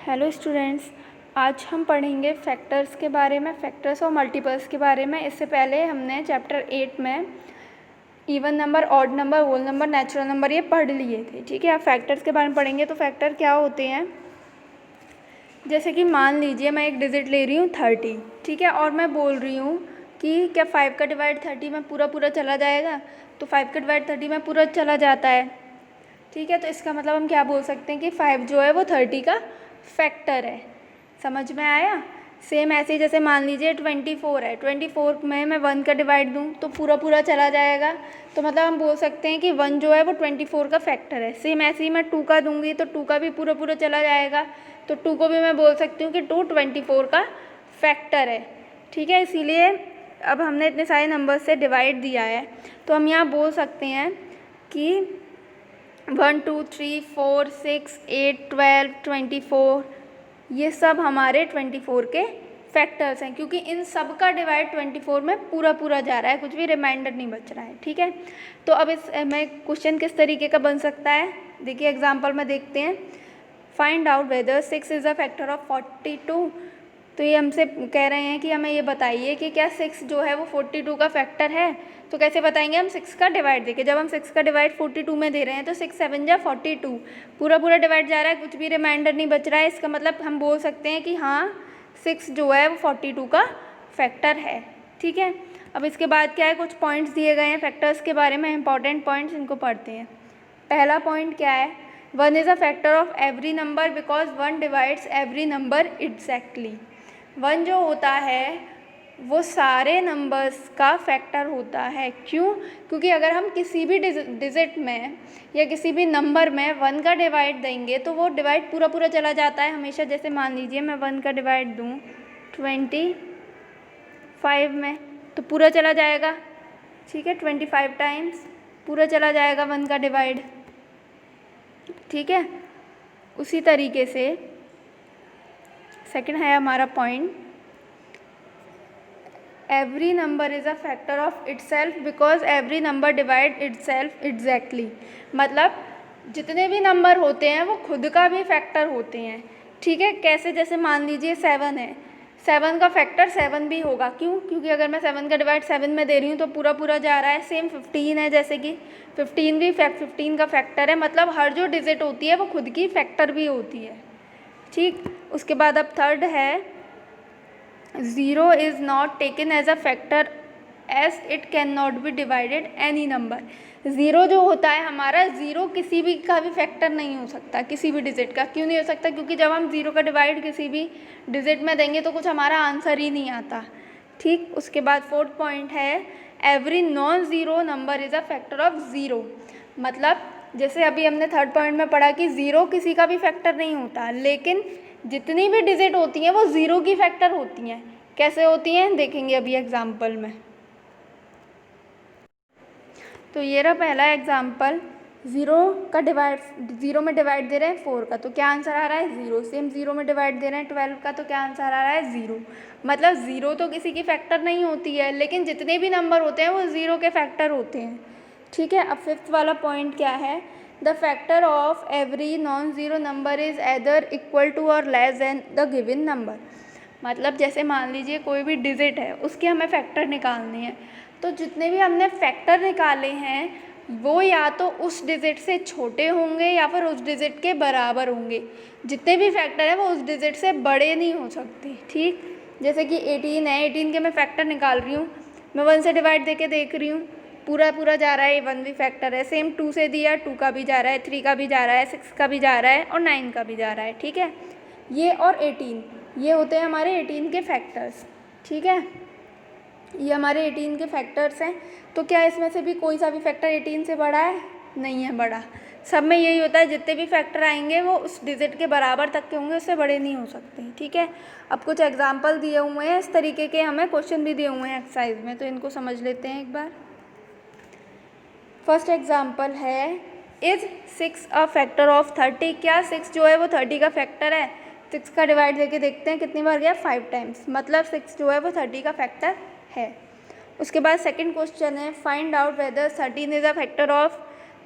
Hello students, आज हम पढ़ेंगे फैक्टर्स के बारे में, फैक्टर्स और मल्टीपल्स के बारे में। इससे पहले हमने चैप्टर 8 में even number, odd number, whole number, natural number ये पढ़ लिए थे। ठीक है, अब फैक्टर्स के बारे में पढ़ेंगे। तो फैक्टर क्या होते हैं, जैसे कि मान लीजिए मैं एक डिजिट ले रही हूँ 30, ठीक है, और मैं बोल रही हूँ कि क्या 5 का डिवाइड 30 में पूरा चला जाएगा। तो 5 का डिवाइड 30 में पूरा चला जाता है। ठीक है, तो इसका मतलब हम क्या बोल सकते हैं कि 5 जो है वो 30 का फैक्टर है। समझ में आया। सेम ऐसे ही जैसे मान लीजिए 24 है, 24 में मैं 1 का डिवाइड दूँ तो पूरा चला जाएगा। तो मतलब हम बोल सकते हैं कि 1 जो है वो 24 का फैक्टर है। सेम ऐसे ही मैं 2 का दूँगी तो 2 का भी पूरा चला जाएगा। तो 2 को भी मैं बोल सकती हूँ कि 2 24 का फैक्टर है। ठीक है, इसीलिए अब हमने इतने सारे नंबर से डिवाइड दिया है तो हम यहाँ बोल सकते हैं कि 1 2 3 4 6 8 12 24 ये सब हमारे 24 के फैक्टर्स हैं, क्योंकि इन सब का डिवाइड 24 में पूरा जा रहा है, कुछ भी रिमाइंडर नहीं बच रहा है। ठीक है, तो अब इस में क्वेश्चन किस तरीके का बन सकता है, देखिए एग्जांपल में देखते हैं। Find out whether 6 is a factor of 42। तो ये हमसे कह रहे हैं कि हमें ये बताइए कि क्या 6 जो है वो 42 का फैक्टर है। तो कैसे बताएंगे हम 6 का डिवाइड देके, जब हम 6 का डिवाइड 42 में दे रहे हैं तो 6 7 जा 42, पूरा डिवाइड जा रहा है, कुछ भी रिमाइंडर नहीं बच रहा है। इसका मतलब हम बोल सकते हैं कि हाँ 6 जो है वो 42 का फैक्टर है। ठीक है, अब इसके बाद क्या है, कुछ पॉइंट्स दिए गए हैं फैक्टर्स के बारे में, इंपॉर्टेंट पॉइंट्स, इनको पढ़ते हैं। पहला पॉइंट क्या है, 1 is a factor of every number because 1 divides every number exactly. 1 जो होता है वो सारे नंबर्स का फैक्टर होता है। क्यों? क्योंकि अगर हम किसी भी डिजिट में या किसी भी नंबर में 1 का डिवाइड देंगे तो वो डिवाइड पूरा चला जाता है हमेशा। जैसे मान लीजिए मैं 1 का डिवाइड दूँ 25 में तो पूरा चला जाएगा। ठीक है, 25 टाइम्स पूरा चला जाएगा 1 का डिवाइड। ठीक है, उसी तरीके से सेकंड है हमारा point, every number is a factor of itself because every number divide itself exactly. मतलब जितने भी नंबर होते हैं वो खुद का भी फैक्टर होते हैं। ठीक है, कैसे, जैसे मान लीजिए 7 है, 7 का फैक्टर 7 भी होगा। क्यों? क्योंकि अगर मैं 7 का डिवाइड 7 में दे रही हूँ तो पूरा जा रहा है। सेम 15 है, जैसे कि 15 भी 15 का फैक्टर है। मतलब हर जो डिजिट होती है वो खुद की फैक्टर भी होती है। ठीक, उसके बाद अब थर्ड है, 0 is not taken as a factor as it can not be divided any number. 0 जो होता है हमारा, 0 किसी भी का भी फैक्टर नहीं हो सकता, किसी भी डिजिट का। क्यों नहीं हो सकता? क्योंकि जब हम 0 का डिवाइड किसी भी डिजिट में देंगे तो कुछ हमारा आंसर ही नहीं आता। ठीक, उसके बाद फोर्थ पॉइंट है, every non zero number is a factor of 0। मतलब जैसे अभी हमने थर्ड पॉइंट में पढ़ा कि 0 किसी का भी फैक्टर नहीं होता, लेकिन जितनी भी डिजिट होती हैं वो 0 की फैक्टर होती हैं। कैसे होती हैं देखेंगे अभी एग्जाम्पल में। तो ये रहा पहला एग्जाम्पल, 0 में डिवाइड दे रहे हैं 4 का, तो क्या आंसर आ रहा है 0। सेम 0 में डिवाइड दे रहे हैं 12 का, तो क्या आंसर आ रहा है 0। मतलब 0 तो किसी की फैक्टर नहीं होती है, लेकिन जितने भी नंबर होते हैं वो 0 के फैक्टर होते हैं। ठीक है, अब फिफ्थ वाला पॉइंट क्या है, the factor of every non zero number is either equal to or less than the given number. मतलब जैसे मान लीजिए कोई भी डिजिट है, उसके हमें फैक्टर निकालने हैं, तो जितने भी हमने फैक्टर निकाले हैं वो या तो उस डिजिट से छोटे होंगे या फिर उस डिजिट के बराबर होंगे। जितने भी फैक्टर हैं वो उस डिजिट से बड़े नहीं हो सकते। ठीक, जैसे कि 18 है, 18 के मैं फैक्टर निकाल रही हूँ, मैं 1 से डिवाइड देके देख रही हूँ, पूरा जा रहा है, 1 भी फैक्टर है। सेम 2 से दिया, 2 का भी जा रहा है, 3 का भी जा रहा है, 6 का भी जा रहा है और 9 का भी जा रहा है। ठीक है, ये और 18 ये होते हैं हमारे 18 के फैक्टर्स। ठीक है, ये हमारे 18 के फैक्टर्स हैं। तो क्या इसमें से भी कोई सा भी फैक्टर 18 से बड़ा है? नहीं है बड़ा। सब में यही होता है, जितने भी फैक्टर आएंगे वो उस डिजिट के बराबर तक के होंगे, उससे बड़े नहीं हो सकते। ठीक है, अब कुछ एग्जाम्पल दिए हुए हैं, इस तरीके के हमें क्वेश्चन भी दिए हुए हैं एक्सरसाइज में, तो इनको समझ लेते हैं एक बार। फर्स्ट एग्जाम्पल है, इज़ 6 अ फैक्टर ऑफ 30। क्या 6 जो है वो 30 का फैक्टर है? 6 का डिवाइड देके देखते हैं कितनी बार गया, 5 टाइम्स। मतलब 6 जो है वो 30 का फैक्टर है। उसके बाद सेकंड क्वेश्चन है, find out whether 13 is a factor of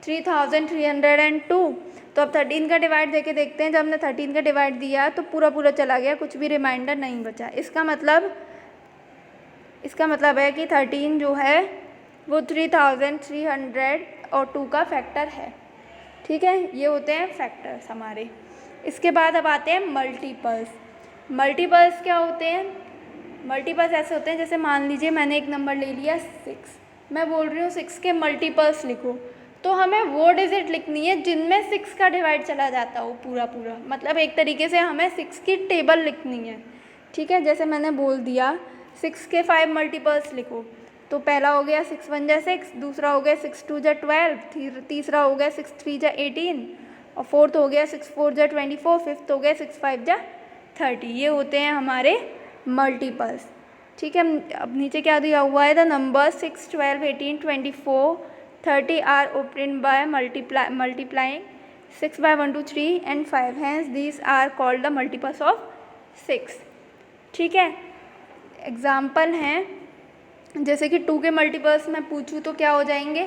3302। तो अब 13 का डिवाइड देके देखते हैं। जब हमने 13 का डिवाइड दिया तो पूरा पूरा चला गया, कुछ भी रिमाइंडर नहीं बचा। इसका मतलब है कि 13 जो है वो 3302 का फैक्टर है। ठीक है, ये होते हैं फैक्टर्स हमारे। इसके बाद अब आते हैं मल्टीपल्स। मल्टीपल्स क्या होते हैं? मल्टीपल्स ऐसे होते हैं, जैसे मान लीजिए मैंने एक नंबर ले लिया 6, मैं बोल रही हूँ 6 के मल्टीपल्स लिखो, तो हमें वो डिजिट लिखनी है जिनमें 6 का डिवाइड चला जाता हो पूरा पूरा। मतलब एक तरीके से हमें 6 की टेबल लिखनी है। ठीक है, जैसे मैंने बोल दिया 6 के 5 मल्टीपल्स लिखो, तो पहला हो गया 6 1 जा 6, दूसरा हो गया 6 2 जा 12, तीसरा हो गया 6 3 जा 18, और फोर्थ हो गया 6 4 जा 24, फिफ्थ हो गया 6 5 जा 30। ये होते हैं हमारे मल्टीपल्स। ठीक है, अब नीचे क्या दिया हुआ है? The number 6 12 18 24 30 are open by multiplying 6 by 1 2 3 and 5, hence these are called the multiples of 6। ठीक है, एग्जाम्पल हैं, जैसे कि 2 के मल्टीपल्स मैं पूछूँ तो क्या हो जाएंगे?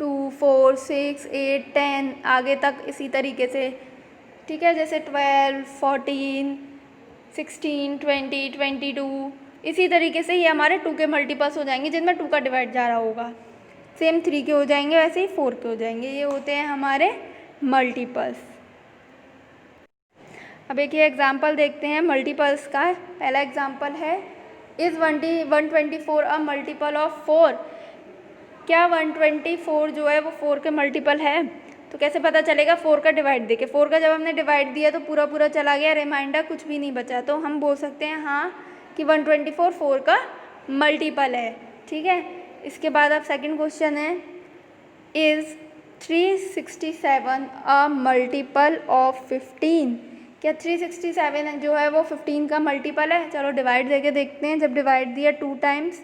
2 4 6 8 10 आगे तक इसी तरीके से। ठीक है, जैसे 12 14 16 20 22 इसी तरीके से ये हमारे 2 के मल्टीपल्स हो जाएंगे जिनमें 2 का डिवाइड जा रहा होगा। सेम 3 के हो जाएंगे, वैसे ही 4 के हो जाएंगे। ये होते हैं हमारे मल्टीपल्स। अब एक ये एग्जाम्पल देखते हैं मल्टीपल्स का। पहला एग्जाम्पल है, इज़ 124 अ मल्टीपल ऑफ 4? क्या 124 जो है वो 4 के मल्टीपल है? तो कैसे पता चलेगा? 4 का डिवाइड देके। 4 का जब हमने डिवाइड दिया तो पूरा पूरा चला गया, रिमाइंडर कुछ भी नहीं बचा, तो हम बोल सकते हैं हाँ कि 124 4 का मल्टीपल है। ठीक है, इसके बाद अब सेकंड क्वेश्चन है, इज़ 367 अ मल्टीपल ऑफ 15? क्या 367 जो है वो 15 का मल्टीपल है? चलो डिवाइड देके देखते हैं। जब डिवाइड दिया 2 टाइम्स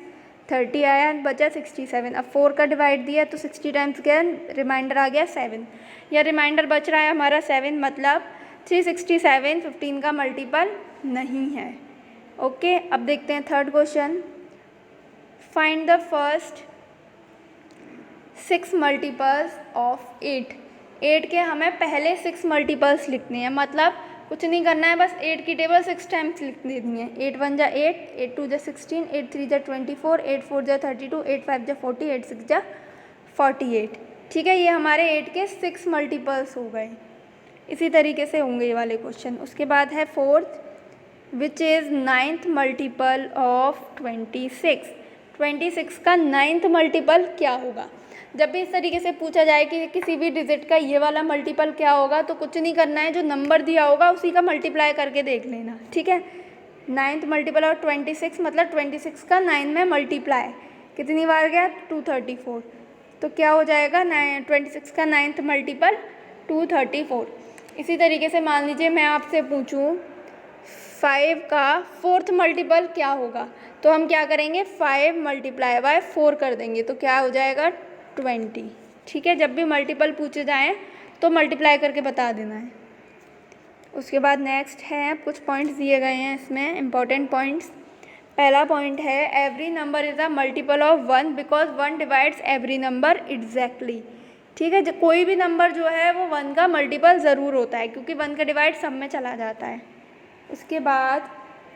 30 आया, बचा 67। अब 4 का डिवाइड दिया तो 60 टाइम्स गया, रिमाइंडर आ गया 7, या रिमाइंडर बच रहा है हमारा 7, मतलब 367 15 का मल्टीपल नहीं है। ओके, अब देखते हैं third question, find the first 6 multiples of 8। 8 के हमें पहले 6 मल्टीपल्स लिखने हैं, मतलब कुछ नहीं करना है, बस 8 की टेबल 6 टाइम्स लिख देनी है। 8 1 जा 8, 8 2 जा 16, 8 3 जा 24, 8 4 जा 32, 8 5 जा 40, 8 6 जा 48। ठीक है, ये हमारे 8 के 6 मल्टीपल्स हो गए। इसी तरीके से होंगे ये वाले क्वेश्चन। उसके बाद है fourth, which is 9th multiple of 26? 26 का 9th मल्टीपल क्या होगा? जब भी इस तरीके से पूछा जाए कि किसी भी डिजिट का ये वाला मल्टीपल क्या होगा, तो कुछ नहीं करना है, जो नंबर दिया होगा उसी का मल्टीप्लाई करके देख लेना। ठीक है, 9th मल्टीपल ऑफ 26 मतलब 26 का 9 में मल्टीप्लाई कितनी बार गया? 234। तो क्या हो जाएगा? 26 का 9th मल्टीपल 234। इसी तरीके से मान लीजिए मैं आपसे पूछूं 5 का 4th मल्टीपल क्या होगा, तो हम क्या करेंगे? 5 मल्टीप्लाई बाय 4 कर देंगे, तो क्या हो जाएगा? 20। ठीक है, जब भी मल्टीपल पूछे जाएँ तो मल्टीप्लाई करके बता देना है। उसके बाद नेक्स्ट है, कुछ पॉइंट्स दिए गए हैं इसमें, इम्पॉर्टेंट पॉइंट्स। पहला पॉइंट है, every number is a multiple of 1 because 1 divides every number exactly. ठीक है, कोई भी नंबर जो है वो 1 का मल्टीपल ज़रूर होता है, क्योंकि 1 का डिवाइड सब में चला जाता है। उसके बाद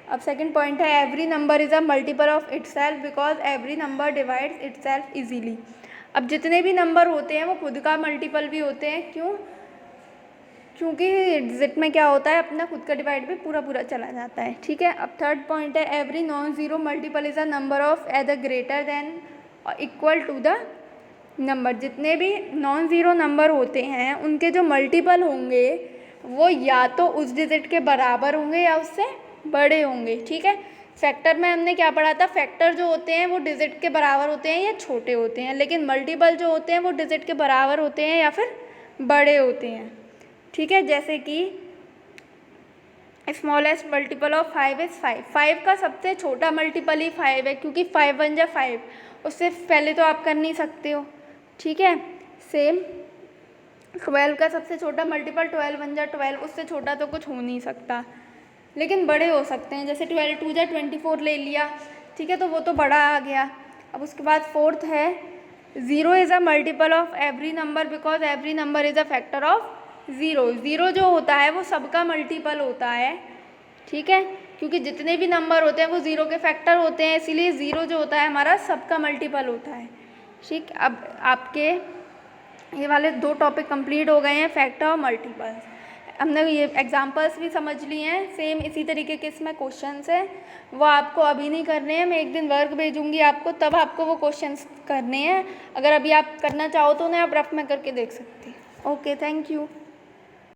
अब सेकंड पॉइंट है, every number is a multiple of itself because every number divides itself easily. अब जितने भी नंबर होते हैं वो खुद का मल्टीपल भी होते हैं, क्यों? क्योंकि डिजिट में क्या होता है, अपना खुद का डिवाइड भी पूरा पूरा चला जाता है। ठीक है, अब थर्ड पॉइंट है, every non zero multiple is a number of either greater than और इक्वल टू द नंबर। जितने भी नॉन ज़ीरो नंबर होते हैं उनके जो मल्टीपल होंगे वो या तो उस डिजिट के बराबर होंगे या उससे बड़े होंगे। ठीक है, फैक्टर में हमने क्या पढ़ा था? फैक्टर जो होते हैं वो डिजिट के बराबर होते हैं या छोटे होते हैं, लेकिन मल्टीपल जो होते हैं वो डिजिट के बराबर होते हैं या फिर बड़े होते हैं। ठीक है, जैसे कि स्मॉलेस्ट मल्टीपल ऑफ 5 इज़ 5। 5 का सबसे छोटा मल्टीपल ही 5 है, क्योंकि 5 1 जा 5, उससे पहले तो आप कर नहीं सकते हो। ठीक है, सेम 12 का सबसे छोटा मल्टीपल 12 1 जा 12, उससे छोटा तो कुछ हो नहीं सकता, लेकिन बड़े हो सकते हैं। जैसे 12 2 जा 24 ले लिया, ठीक है, तो वो तो बड़ा आ गया। अब उसके बाद फोर्थ है, 0 is a multiple of every number because every number is a factor of zero जो होता है वो सबका मल्टीपल होता है, ठीक है, क्योंकि जितने भी नंबर होते हैं वो ज़ीरो के फैक्टर होते हैं, इसीलिए ज़ीरो जो होता है हमारा सबका मल्टीपल होता है। ठीक, अब आपके ये वाले 2 टॉपिक कंप्लीट हो गए हैं, फैक्टर और मल्टीपल्स। हमने ये एग्जांपल्स भी समझ लिए हैं, सेम इसी तरीके के इसमें क्वेश्चंस हैं, वो आपको अभी नहीं करने हैं, मैं एक दिन वर्क भेजूँगी आपको, तब आपको वो क्वेश्चंस करने हैं। अगर अभी आप करना चाहो तो उन्हें आप रफ में करके देख सकते हैं। Okay, thank you.